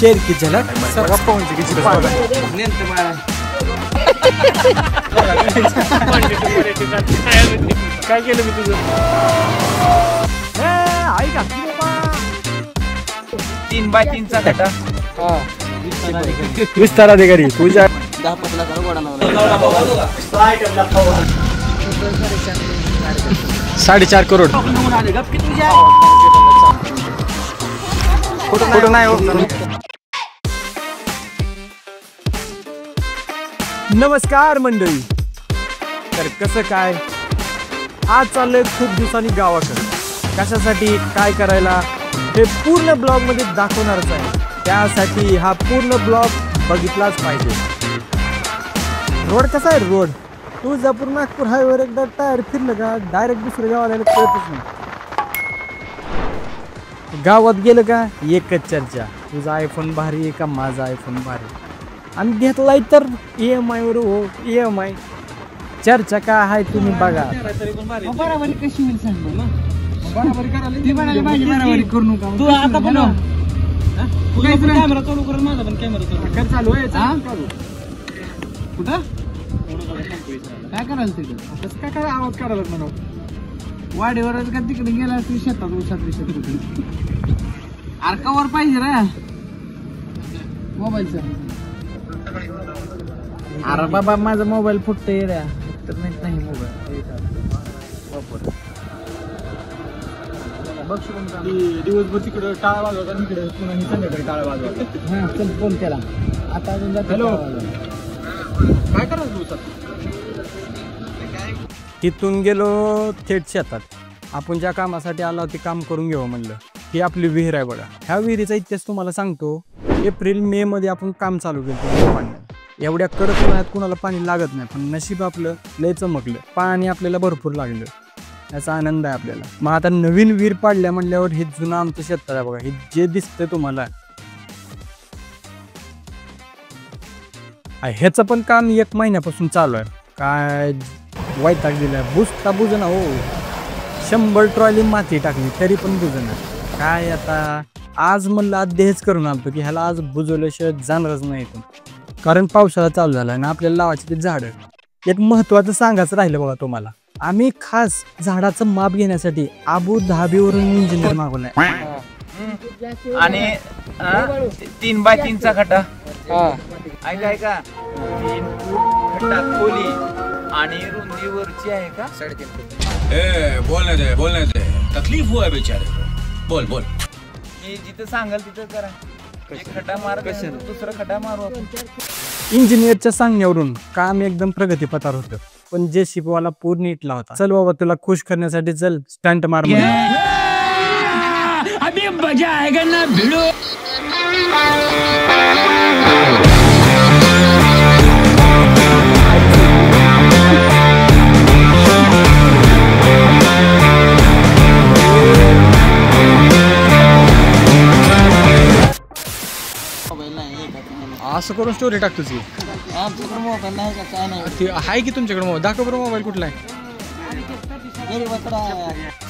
शेर की झलक सगळं पहुंचे की काय केलं मी तुझं ऐका 3x3 चा गटा विस्तार अधिकारी तुझ्या 10-5 लाख गोडा 4.5 करोड कुठं नाही हो. नमस्कार मंडळी. तर कसं काय आज चाललंय खूप दिवसांनी गावाकडे. कशासाठी काय करायला हे पूर्ण ब्लॉग मध्ये दाखवणारच आहे. त्यासाठी हा पूर्ण ब्लॉग बघितलाच पाहिजे. रोड कसा आहे रोड तुळजापूर नागपूर हायवेवर एकदा टायर फिरलं का डायरेक्ट दुसऱ्या गावाला कळतच नाही. गावात गेलं का एकच चर्चा तुझा आयफोन भारी आहे का माझा आयफोन भारी आणि घेतलाय तर EMI वर हो EMI चर्चा काय आहे तुम्ही बघा. बराबरी कशी होईल सांग ना. बराबरी बराबरी करू नका तू आता पण कॅमेरा चालू कर माझा पण कॅमेरा चालू आहे कुठं काय करायला तिकडे कसं काय काय आवाज काढायला म्हणून वाडीवरच का तिकडे गेला तू शेतात उसात अर्कावर पाहिजे रे मोबाईलचा. अरे बाबा माझा मोबाईल फुटतोय रे तर नाही मोबाईल वापर बघ दिवसभर तिकडे टाळा वाजवता इकडे पुन्हा संध्याकाळी टाळा वाजवता. हा चल फोन केला आता अजून हॅलो काय करायचं उसात तिथून गेलो थेट शेतात. आपण ज्या कामासाठी आलो ते काम करून घेऊ म्हणलं. ही आपली विहीर आहे बघा. ह्या विहिरीचा इतिहास तुम्हाला सांगतो. एप्रिल मे मध्ये आपण काम चालू केलं पाण्यात. एवढ्या कडक उन्हाळ्यात कुणाला पाणी लागत नाही पण नशीब आपलं लय चमकलं. पाणी आपल्याला भरपूर लागलं याचा आनंद आहे आपल्याला. मग आता नवीन विहीर पाडल्या म्हणल्यावर हे जुनं आमचं शेत आहे बघा. हे जे दिसतंय तुम्हाला ह्याचं पण काम 1 महिन्यापासून चालू आहे. काय वैताग दिलाय बुजता बुजना हो. 100 ट्रॉली माती टाकली तरी पण बुजना. काय आता आज म्हणलं अध्ययच करून आलतो की ह्याला आज बुजवल्याशिवाय जाणारच नाही इथून. कारण पावसाळा चालू झाला आणि आपल्याला लावायची ते झाडं. एक महत्वाचं सांगायचं राहिलं बघा तुम्हाला. आम्ही खास झाडाचं माप घेण्यासाठी अबू धाबीवरून इंजिनियर मागवलाय आणि 3x3 चा खड्डा ऐका 3 खड्डा खोली आणि रुंदीवरची आहे का 3.5 बोलने दे तकलीफ हुआ है बेचारे को. बोल मी जिथं सांगाल तिथं करा. एक खड्डा मार दुसरा खड्डा मारू आपण. इंजिनियरच्या सांगण्यावरून काम एकदम प्रगतीपथावर होतं पण JCB वाला पूर्ण इटला होता. चल बाबा तुला खुश करण्यासाठी चल स्टंट मार. अभी मजा आएगा ना भिड़ो. असं करून स्टोरी टाक तुझी. आमच्याकडे मोबाईल नाही का काय नाही आहे की तुमच्याकडे मोबाईल दाखव बरं. मोबाईल कुठला आहे.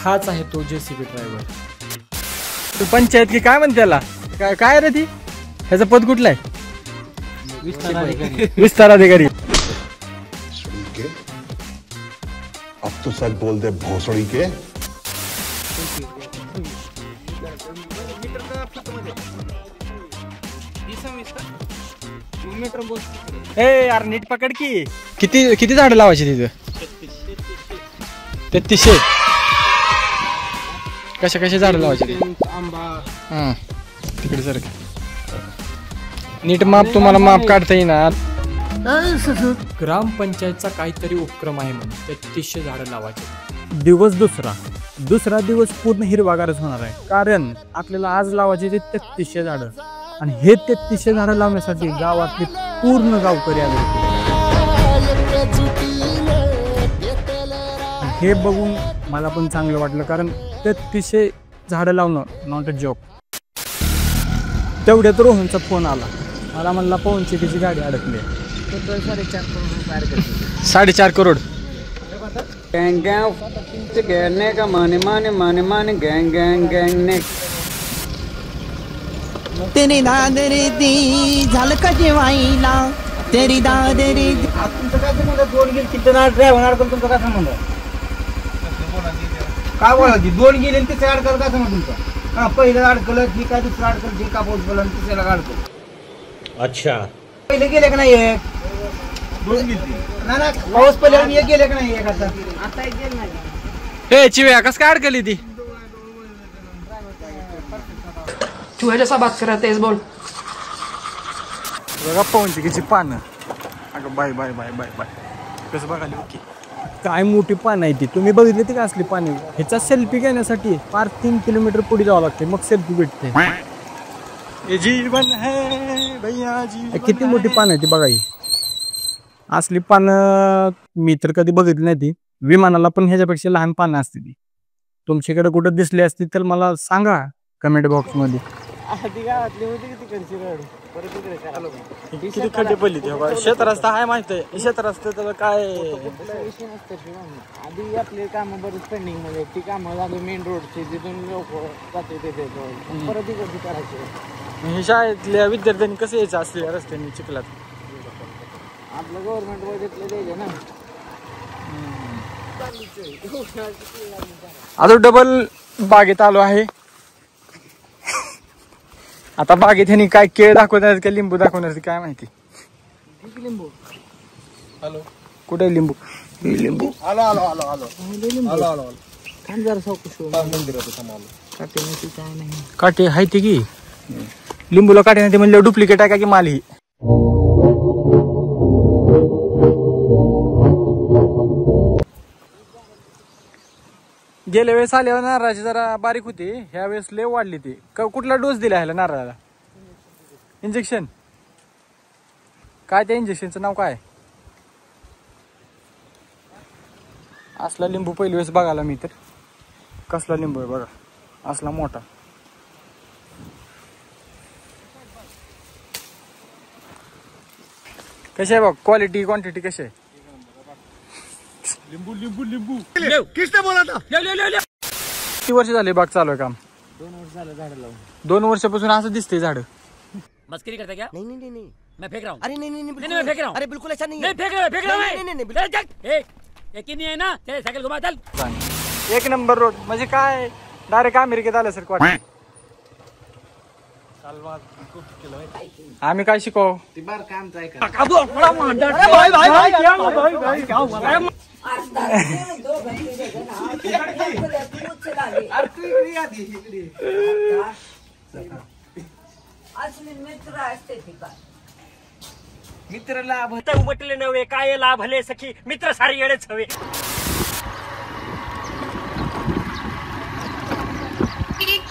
हाच आहे तो JCB ड्रायव्हर. तू पंचायत की काय म्हणते त्याला काय रे ती ह्याचं पद कुठलं आहे. विस्तार अधिकारी. अब तो सच बोल दे भोसड़ी के. ए यार नीट पकड की. किती झाडं लावायची तिथं 3300. कशा झाडं लावायची आंबा. हां तिकडे सर नीट माप तुम्हाला माप काढता येणार. ग्रामपंचायतचा काहीतरी उपक्रम आहे म्हणून 3300 झाडं लावायचे. दिवस दुसरा दिवस पूर्ण हिरवागारच होणार आहे. कारण आपल्याला आज लावायचे ते 3300 झाडं आणि हे 3300 झाडं लावण्यासाठी गावातले पूर्ण गावकरी आले होते. हे बघून मला पण चांगलं वाटलं कारण 3300 झाडं लावणं नॉट अ जोक. तेवढ्यात रोहनचा फोन आला. मला म्हणला पवनची तिची गाडी अडकली. 4.5 करोड. गँग गँग का माने माने माने माने गँग गँग गँग ने तेरी दाद रे दी झालं का जेवायला तेरी दाद रे. तुमचं काय संबंध दोन गेली तिथं ड्रायव्हर अडकल तुमचा काय संबंध काय बोलायची दोन गेले तिथे अडकल काय संबंध तुमचा हा पहिलं अडकलं ठीक आहे दुसरं अडकल ठीक आहे बोल आणि तिसऱ्याला अडकल. अच्छा पहिले गेले का नाही दोन गेली ना पाऊस पहिले एक गेले का नाही एक आता एक गेलं नाही. हे चिव्या कस काय अडकली ती. तू है जैसा बात कर रहा तेज बोल. बघा पवनची पानं. अगं bye bye bye bye bye कसं बघाली ओके काय मोठी पानं आहे ती. तुम्ही बघितली ती का असली पाणी. ह्याचा सेल्फी घेण्यासाठी 5-3 किलोमीटर पुढे जावं लागते मग सेल्फी भेटते. ये जीवन है भैया जी. किती मोठी पानं आहे ती बघा. ही असली पानं मी तर कधी बघितली नाही ती. विमानाला पण ह्याच्यापेक्षा लहान पानं असते ती. तुमच्याकडे कुठं दिसली असती तर मला सांगा कमेंट बॉक्स मध्ये. किती खड्डे पडली ते शेत रस्ता आहे माहित आहे. शेत रस्त्याचं काय आधी आपले कामं बरेच पेंडिंग मध्ये ती कामं झाली मेन रोडची जिथून लोक जाते तिथे परत इकडची करायची. हे शाळेतल्या विद्यार्थ्यांनी कसं यायचं असलेल्या रस्त्यांनी चिखलात. आपलं गव्हर्नमेंट बजेटला द्यायचे ना. आता डबल बागेत आलो आहे. आता बागेत ह्यांनी काय केळ दाखवणार का लिंबू दाखवणार काय माहिती. लिंबू हॅलो कुठे लिंबू. लिंबू आलो आलो आलो आलो आलो आलो थांब जरा काय नाही काटे आहे ते की लिंबूला काटे नाही ते म्हणलं डुप्लिकेट आहे का की माल ही. गेल्या वेळेस आल्यावर नारळाची जरा बारीक होती. ह्या वेळेस लय वाढली ती. कुठला डोस दिला ह्याला नारळाला. इंजेक्शन काय त्या इंजेक्शनचं नाव काय. असला लिंबू पहिली वेळेस बघायला मी तर. कसला लिंबू आहे बघा असला मोठा. कशी आहे बघ क्वालिटी क्वांटिटी कशी आहे. लिंबू लिंबू लिंबू किसने बोला था. किती वर्ष झाले बाग चालू आहे काम. 2 वर्ष झालं झाड लावून. 2 वर्षापासून असं दिसते झाड. मस्करी करता क्या. नहीं नहीं नहीं नहीं मैं फेंक रहा हूँ. अरे नहीं नहीं नहीं मैं फेंक रहा हूँ. अरे बिल्कुल ऐसा नहीं नहीं फेंक रहा नहीं नहीं नहीं एक ही नहीं है ना. चल साइकिल घुमा चल. 1 नंबर रोड म्हणजे काय डायरेक्ट अमेरिकेत आल्यासारखं वाटतं. आम्ही काय शिकव. ती बार काम आहे का. मित्र लाभ उमटले नव्हे काय लाभले सखी मित्र सारी येडेच हवे.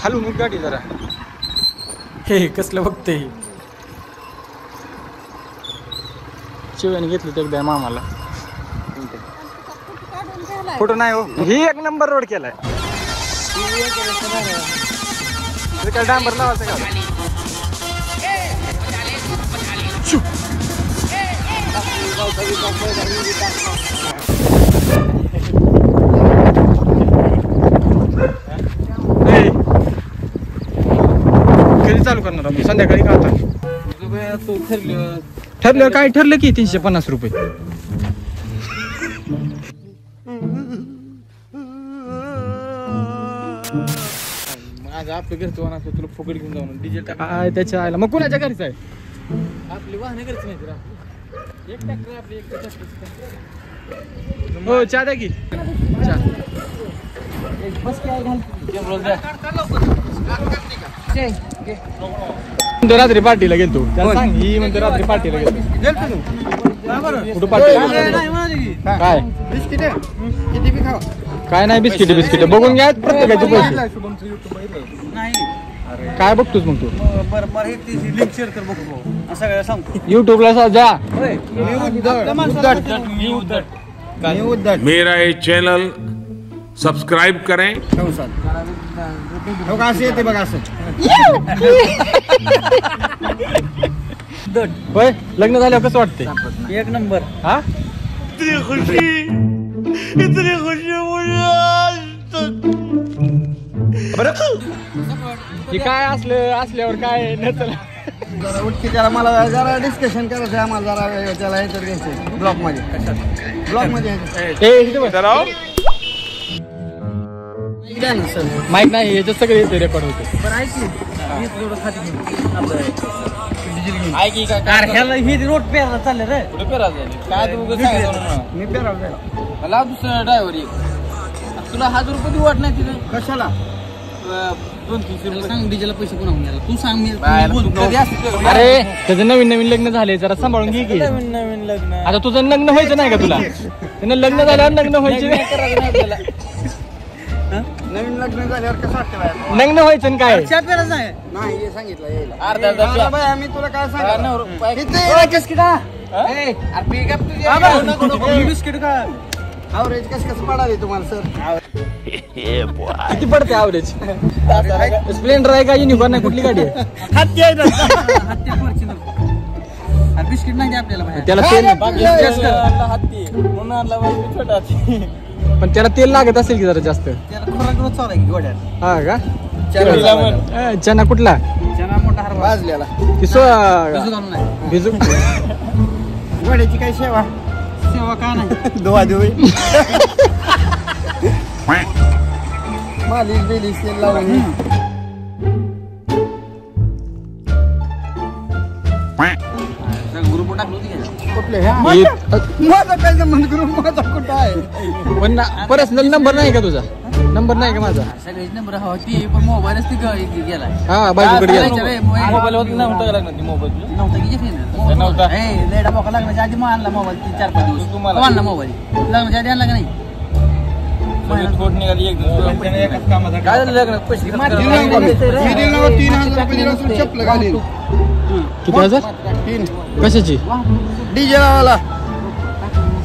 हलवून गाडी जरा. हे कसलं बघते. शिवाने घेतलं ते एकदा मामाला. फोटो नाही हो. ही 1 नंबर रोड केलाय. काय डांबर लावायचं का. कधी चालू करणार आम्ही संध्याकाळी का आता. ठरलं काय ठरलं की 350 रुपये. माझं आपलं घरचं वाहन असलं तुला फुकट घेऊन जाऊन डिजिटल काय त्याच्या आयला मग कुणाच्या घरीच आहे. आपली वाहनं घरची नाही तुला. एक ट्रॅक्टर आपली एक ट्रॅक्टर. हो चहा द्या की. म्हणतो रात्री पार्टीला गेलतो. त्याला सांग ही म्हणतो रात्री पार्टीला गेलतो. कुठं पार्टी काय किती बी खावा. काय नाही बिस्किट बिस्किट बघून घ्या प्रत्येकाचे पैसे. काय बघतोस मग तू. लिंक शेअर कर बघू सगळ्या सांगतो. युट्यूबला जा. मेरा ये चैनल सब्सक्राइब करें. असं येते बघा असं. होय लग्न झाल्यावर कसं वाटतंय. 1 नंबर. हा इतनी खुशी मुझे आज तक. हे काय असल्यावर काय नचला जरा उठकी त्याला मला जरा डिस्कशन करायचं आहे आम्हाला जरा त्याला ह्याच्यात घ्यायचं ब्लॉकमध्ये माहित नाही याच्यात सगळे येते रेकॉर्ड होते ही रोड पेरायला चालले रे मी पेरायला मला दुसरा ड्रायव्हर तुला 1000 रुपये वाट नाही तिथे कशाला 200-300 रुपये सांग डीजेला पैसे कोणा घ्यायला तू सांग मी अरे त्याचं नवीन लग्न झाले जरा सांभाळून घे की नवीन लग्न आता तुझं लग्न व्हायचं नाही का तुला त्यानं लग्न झाल्यावर लग्न व्हायचे नवीन लग्न झाल्यावर कसं वाटतं लग्न व्हायचं आणि काय नाही हे सांगितलं यायला अर्धा बाय आम्ही तुला काय सांगतो बिस्किट का ॲव्हरेज कसं पडाले तुम्हाला सर किती पडते ॲव्हरेज स्प्लेंडर आहे का युनिकॉर्न आहे कुठली गाडी आहे बिस्किट नाही आपल्याला त्याला तेल पण त्याला तेल लागत असेल की जरा जास्त हा का चना कुठला मोठा हरभरा भाजलेला भिजू घोड्याची काय सेवा का नाही धुवा धुवी मालिश बिलिश तेल लावून ग्रुप टाकलो कुठले माझा काय संबंध ग्रुप माझा कुठं आहे पण पर्सनल नंबर नाही का तुझा नंबर नाही का माझा सगळेच नंबर होती पण मोबाईलच ती गेलाय हा बाजूकडे गेला मोबाईल होती नव्हता नव्हता लेडा मोका लागण्याच्या आधी आणला मोबाईल 3-4-5 दिवस आणला मोबाईल लग्नाच्या आधी आणला का नाही काय झालं लग्न पैसे चपल घालील किती हजार 3 कशाची डीजे लावायला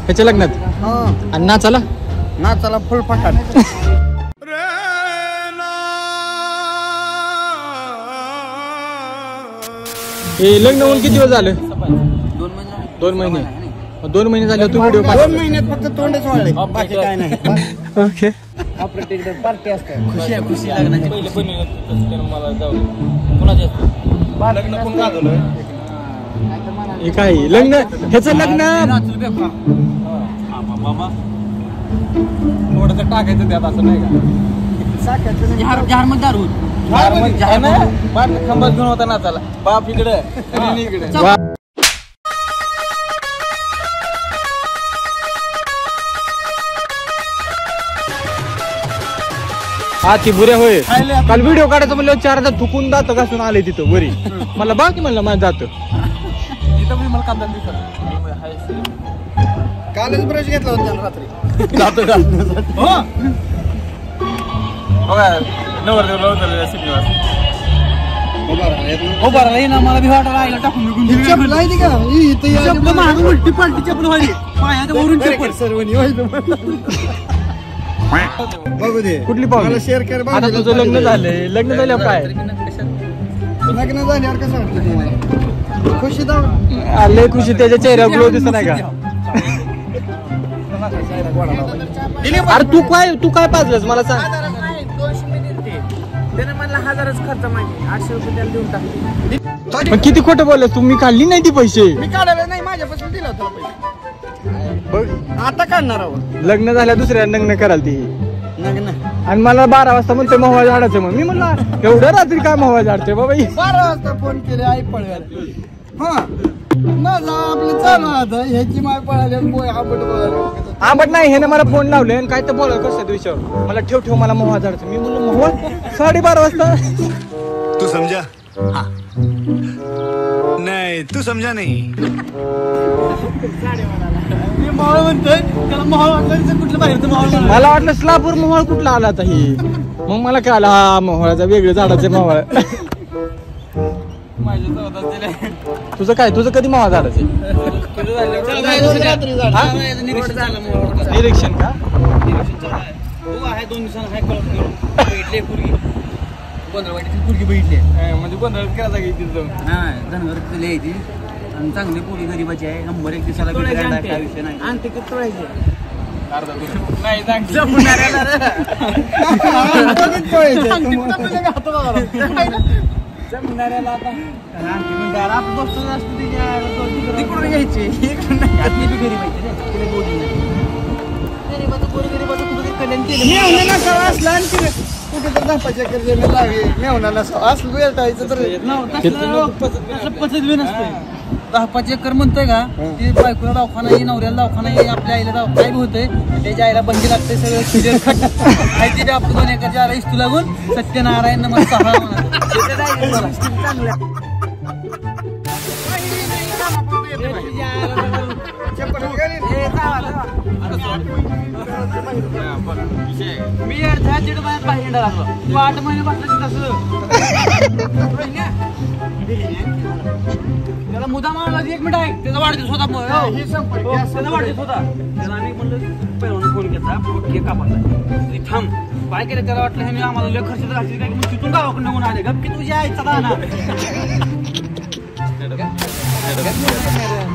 त्याच्या लग्नात आणि नाचाला नाचाला फुल फटाट हे लग्न होऊन किती दिवस झालं 2 महिने 2 महिने झाले तू व्हिडिओ 2 महिन्यात फक्त तोंडच वाढले बाकी काय नाही ओके आपलं तिकडे पार्टी असते खुशी लग्नाची पहिले पण मला जाऊ कोणाच्या लग्न कोण गाजवलं हे काय लग्न ह्याचं लग्न थोडस टाकायचं त्यात असं नाही का जहार मध्ये दारू खंबात घेऊन होता नाचाला बाप इकडे हा ती बुऱ्या होय काल व्हिडिओ काढायचं म्हणलं 4दा थुकून दात घासून आले तिथं वरी मला बाकी म्हणलं माझं जात मला कांदा दिसत कालच ब्रश घेतला होता रात्री जातो ना मला भी वाटायला आईला टाकून चपल आहे ती का चपल महाग उलटी पालटी चपल व्हायली पायात वरून चप्पल बघू दे कुठली पाहुणे मला शेअर कर आता तुझं लग्न झालंय लग्न झाल्यावर काय लग्न झाल्यावर कसं वाटतं तुम्हाला खुशी दाव लय खुशी त्याच्या चेहऱ्यावर ग्लो दिसत नाही का अरे तू काय पाजलंस मला सांग त्याने मला 1000च खर्च माहिती 800 रुपये त्याला देऊन टाकले पण किती खोटं बोललास तू मी काढली नाही ती पैसे मी काढायला नाही माझ्यापासून दिला होता पैसे आता काढणार आहोत लग्न झाल्या दुसऱ्या लग्न कराल ती लग्न आणि मला 12 वाजता म्हणते मोहळा झाडाचं मग मी म्हणलं एवढं रात्री काय मोहळा झाडते बाबा 12 वाजता फोन केले आई पळव्याला हा माझा आपलं चालू आता ह्याची माय पळाली आंबट बोलायला आंबट नाही ह्याने मला फोन लावले आणि काय तर बोलायला कसं विषयावर मला ठेव मला मोहळा झाडाचं मी म्हणलं मोहळा 12:30 वाजता तू समझा हाँ नहीं तू समझा नहीं मला वाटलं स्लापूर मोहळ कुठला आला आता ही मग मला काय आला हा मोहळाचा वेगळं झाडाचं मोहळ तुझं काय तुझं कधी मोहळा झाडाचं निरीक्षण का 2 दिवसांना भेटले भेटली म्हणजे गोंधळ करायचा की तिथं धनगर यायची आणि चांगली पोळी गरीबाची आहे नंबर 1 दिवसाला काय विषय नाही आणते किती तोळायचे नाही जमणाऱ्याला रे. जमणाऱ्याला आता आपण बसतो असतो तिकडून घ्यायची घरी माहिती रे तिला गोडी नाही गरीबाचं गोरी गरीबाचं कुठे कल्याण केलं मेवण्याला सवा असला आणि तिने कुठे तर 10 एकर जमीन लावी मेवण्याला सवा असलं वेळटायचं तर पचत बी नसतंय 10-5 एकर म्हणतोय का ती बायकोला दवाखाना आहे नवऱ्याला दवाखाना आहे आपल्या आईला दवाखाना काय बी होतंय त्याच्या आईला बंदी लागते सगळं क्लिअर कट आहे ते आपलं 2 एकरच्या आईला इस्तू लागून सत्यनारायण नमस्कार मी अर्ध्या दीड महिन्यात बाहेर लागलो तू 8 महिने बसला त्याला मुद्दा मारला 1 मिनिट आहे त्याचा वाढदिवस होता त्याचा वाढदिवस होता त्याला आम्ही म्हणलं पहिला फोन घेतला केक कापायचा थांब काय केलं त्याला वाटलं हे मी आम्हाला लय खर्च घातली काय मग तिथून गावाकडे निघून आले गप की तुझ्या आईचा दाना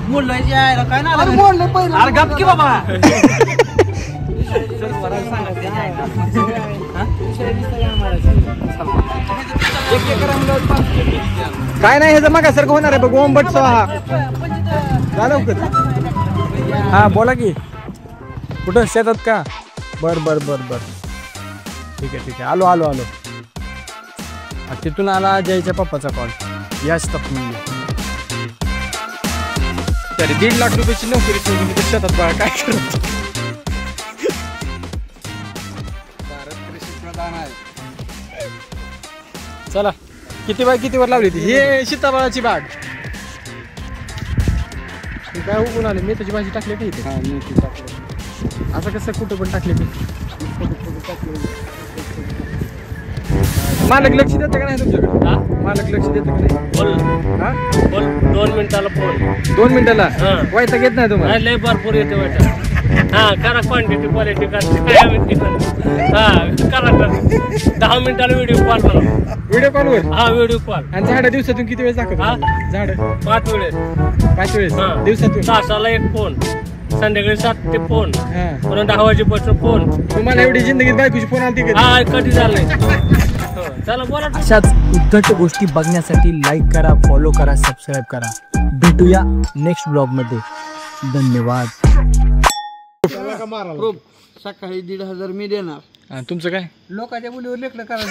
मोडलायची आयला काय ना मोडलं पहिलं अरे गप की बाबा काय नाही ह्याचं मागासारखं होणार आहे बघ ओंबट स्वाहा झालं लवकर. हा बोला की कुठं शेतात का बर बर बर बर ठीक आहे आलो आलो आलो. तिथून आला जयच्या पप्पाचा कॉल याच तप म्हणजे तरी 1.5 लाख रुपयाची नोकरी सोडून तिथे शेतात बघा काय करत. चला किती बाय कितीवर लावली ती हे सीताफळाची बाग काय उगून आले मेथीची भाजी टाकली का इथे असं कसं कुठं पण टाकले मी मालक लक्ष देतं का नाही तुमच्याकडे मालक लक्ष देतं का नाही बोल 2 मिनिटाला फोन 2 मिनिटाला वायता घेत नाही तुम्हाला लय भरपूर येते वाटा हा करा क्वांटिटी क्वालिटी काय करा 10 मिनिटाला व्हिडिओ कॉल करा व्हिडिओ कॉलवर हा व्हिडिओ कॉल आणि झाडं दिवसातून किती वेळेस दाखवतो झाडं 5 वेळेस 5 वेळेस दिवसातून तासाला 1 फोन संध्याकाळी 7 ते फोन पुन्हा 10 वाजेपासून फोन तुम्हाला एवढी जिंदगीत बायकोची फोन आली कधी हा कधी झालंय चला बोला. अशाच उद्धट गोष्टी बघण्यासाठी लाईक करा फॉलो करा सबस्क्राईब करा. भेटूया नेक्स्ट ब्लॉग मध्ये. धन्यवाद. सकाळी 1,500 मी देणार तुमचं काय लोकांच्या मुलीवर लेकरं करा